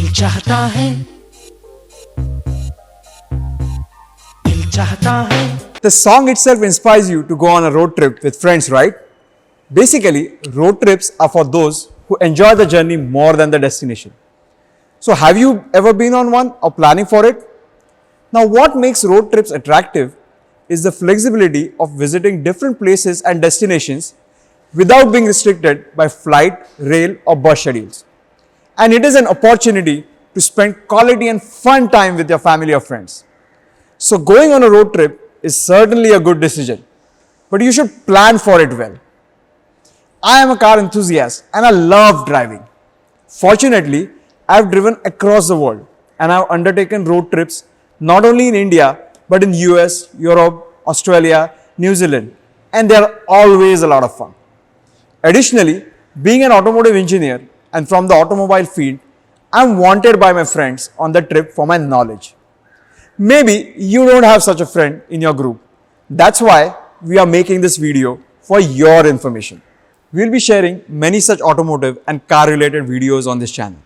दिल चाहता है, दिल चाहता है. The song itself inspires you to go on a road trip with friends, right? Basically, road trips are for those who enjoy the journey more than the destination. So, have you ever been on one or planning for it? Now, what makes road trips attractive is the flexibility of visiting different places and destinations without being restricted by flight, rail, or bus schedules. And it is an opportunity to spend quality and fun time with your family or friends. So, going on a road trip is certainly a good decision, but you should plan for it well. I am a car enthusiast and I love driving. Fortunately, I have driven across the world and I have undertaken road trips not only in India but in US, Europe, Australia, New Zealand, and they are always a lot of fun. Additionally, being an automotive engineer and from the automobile field, I am wanted by my friends on the trip for my knowledge. Maybe you don't have such a friend in your group. That's why we are making this video for your information. We will be sharing many such automotive and car related videos on this channel.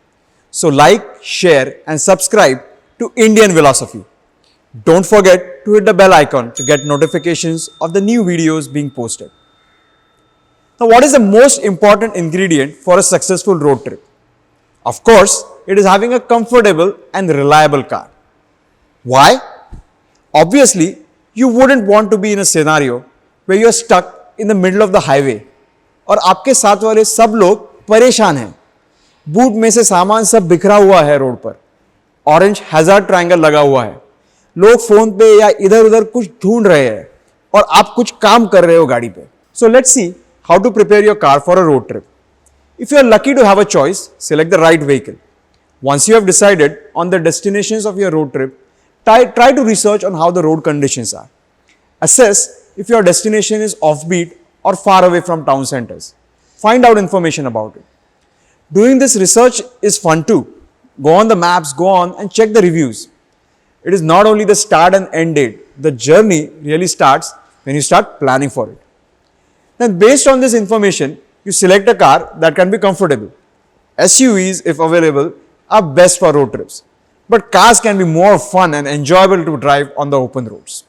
So like, share and subscribe to Indian Velociphy. Don't forget to hit the bell icon to get notifications of the new videos being posted. Now, what is the most important ingredient for a successful road trip? Of course, it is having a comfortable and reliable car. Why? Obviously, you wouldn't want to be in a scenario where you are stuck in the middle of the highway और आपके साथ वाले सब लोग परेशान हैं. Boot में से सामान सब बिखरा हुआ है रोड पर. ऑरेंज हैजार्ड ट्रायंगल लगा हुआ है. लोग फोन पे या इधर उधर कुछ ढूंढ रहे हैं और आप कुछ काम कर रहे हो गाड़ी पे. So let's see how to prepare your car for a road trip. If you are lucky to have a choice, select the right vehicle. Once you have decided on the destinations of your road trip, try to research on how the road conditions are. Assess if your destination is offbeat or far away from town centers. Find out information about it. Doing this research is fun too. Go on the maps, go on and check the reviews. It is not only the start and end date, the journey really starts when you start planning for it. Then based on this information, you select a car that can be comfortable. SUVs, if available, are best for road trips. But cars can be more fun and enjoyable to drive on the open roads.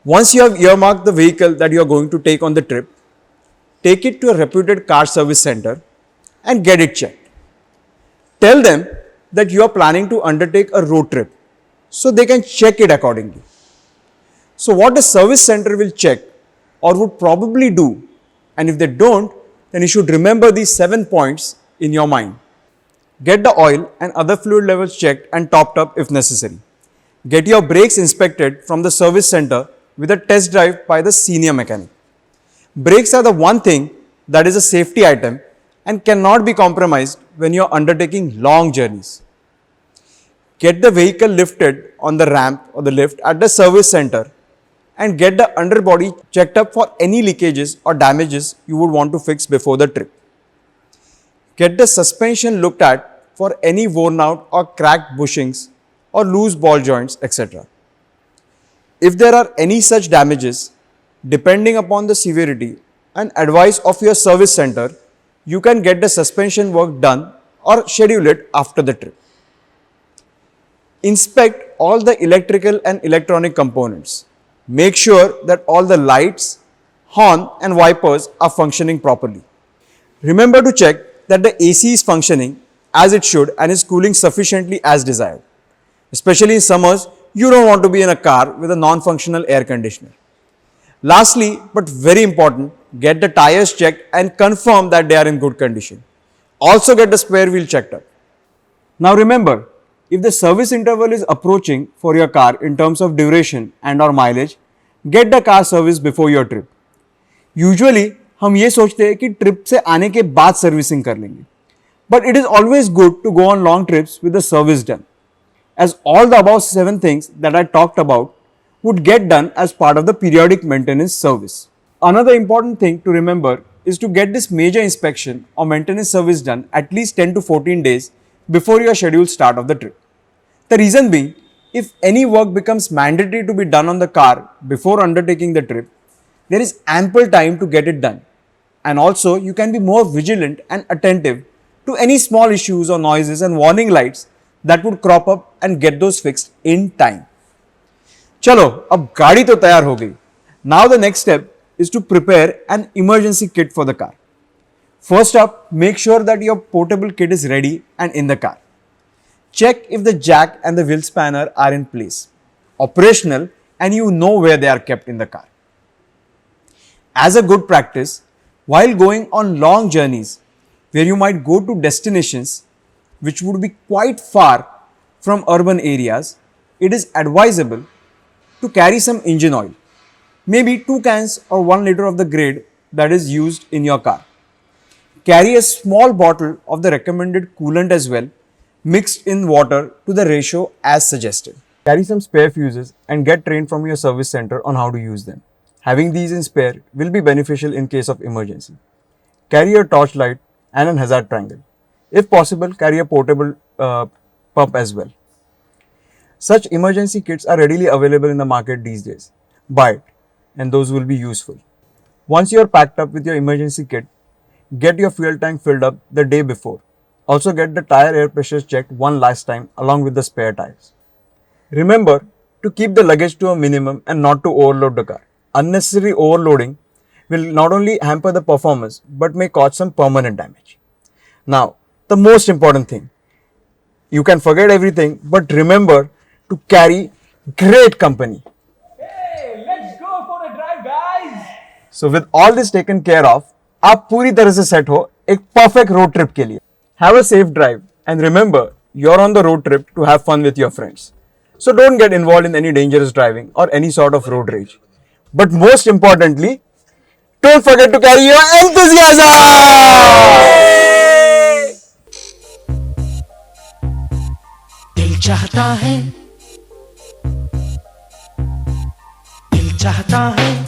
Once you have earmarked the vehicle that you are going to take on the trip, take it to a reputed car service center and get it checked. Tell them that you are planning to undertake a road trip so they can check it accordingly. So what the service center will check or would probably do, and if they don't, then you should remember these 7 points in your mind. Get the oil and other fluid levels checked and topped up if necessary. Get your brakes inspected from the service center with a test drive by the senior mechanic. Brakes are the one thing that is a safety item and cannot be compromised when you are undertaking long journeys. Get the vehicle lifted on the ramp or the lift at the service center and get the underbody checked up for any leakages or damages you would want to fix before the trip. Get the suspension looked at for any worn out or cracked bushings or loose ball joints, etc. If there are any such damages, depending upon the severity and advice of your service center, you can get the suspension work done or schedule it after the trip. Inspect all the electrical and electronic components. Make sure that all the lights, horn and wipers are functioning properly. Remember to check that the AC is functioning as it should and is cooling sufficiently as desired. Especially in summers, you don't want to be in a car with a non-functional air conditioner. Lastly, but very important, get the tires checked and confirm that they are in good condition. Also get the spare wheel checked up. Now remember, if the service interval is approaching for your car in terms of duration and or mileage, get the car service before your trip. Usually, हम ये सोचते हैं कि trip से आने के बाद servicing कर लेंगे. But it is always good to go on long trips with the service done, as all the above 7 things that I talked about would get done as part of the periodic maintenance service. Another important thing to remember is to get this major inspection or maintenance service done at least 10 to 14 days before your scheduled start of the trip. The reason being, if any work becomes mandatory to be done on the car before undertaking the trip, there is ample time to get it done. And also, you can be more vigilant and attentive to any small issues or noises and warning lights that would crop up and get those fixed in time. चलो अब गाड़ी तो तैयार हो गई. Now the next step is to prepare an emergency kit for the car. First up, make sure that your portable kit is ready and in the car. Check if the jack and the wheel spanner are in place, operational, and you know where they are kept in the car. As a good practice, while going on long journeys where you might go to destinations which would be quite far from urban areas, it is advisable to carry some engine oil, maybe 2 cans or 1 liter of the grade that is used in your car. Carry a small bottle of the recommended coolant as well, mixed in water to the ratio as suggested. Carry some spare fuses and get trained from your service center on how to use them. Having these in spare will be beneficial in case of emergency. Carry a torchlight and an hazard triangle. If possible, carry a portable pump as well. Such emergency kits are readily available in the market these days. Buy it, and those will be useful. Once you are packed up with your emergency kit, get your fuel tank filled up the day before. Also get the tire air pressures checked one last time along with the spare tires. Remember to keep the luggage to a minimum and not to overload the car. Unnecessary overloading will not only hamper the performance but may cause some permanent damage. Now, the most important thing, you can forget everything but remember to carry great company. Hey, let's go for a drive, guys! So with all this taken care of, आप पूरी तरह से set हो एक perfect road trip के लिए. Have a safe drive and remember, you're on the road trip to have fun with your friends. So don't get involved in any dangerous driving or any sort of road rage. But most importantly, don't forget to carry your enthusiasm! दिल चाहता है, दिल चाहता है